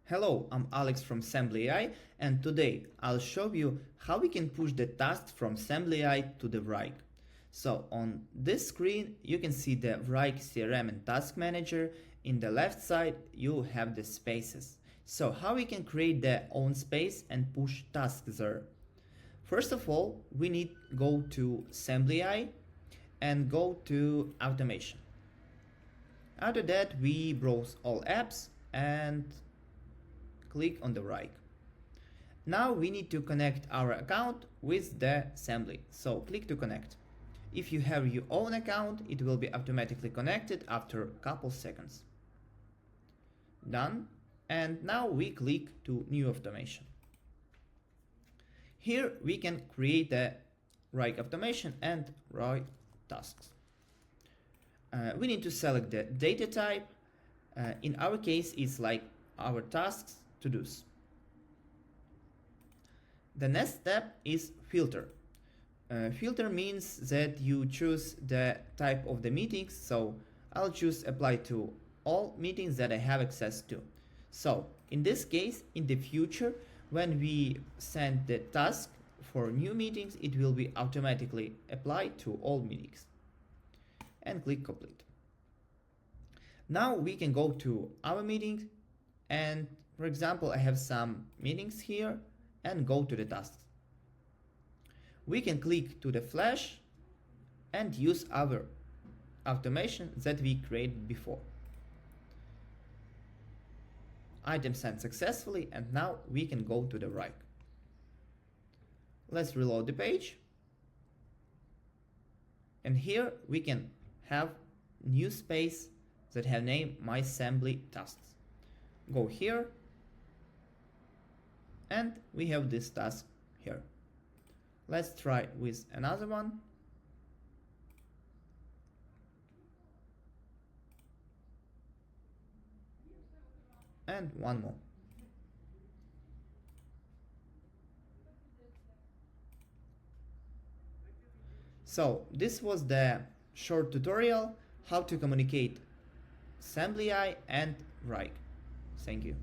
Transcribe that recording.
Hello, I'm Alex from Sembly AI, and today I'll show you how we can push the tasks from Sembly AI to the Wrike. So on this screen you can see the Wrike CRM and Task Manager. In the left side you have the spaces. So how we can create their own space and push tasks there? First of all, we need to go to Sembly AI and go to Automation. After that we browse all apps and click on the Wrike. Now we need to connect our account with the Sembly, so click to connect. If you have your own account, it will be automatically connected after a couple seconds. Done. And now we click to new automation. Here we can create the Wrike automation and Wrike tasks. We need to select the data type. In our case, it's like our tasks to-dos. The next step is filter. Filter means that you choose the type of the meetings, so I'll choose apply to all meetings that I have access to. So in this case, in the future, when we send the task for new meetings, it will be automatically applied to all meetings. And click complete. Now we can go to our meetings, and for example, I have some meetings here, and go to the tasks. We can click to the flash and use our automation that we created before. Item sent successfully, and now we can go to the Wrike. Let's reload the page. And here we can have new space that have name My Sembly Tasks. Go here, and we have this task here. Let's try with another one. And one more. So this was the short tutorial how to communicate Sembly AI and Wrike. Thank you.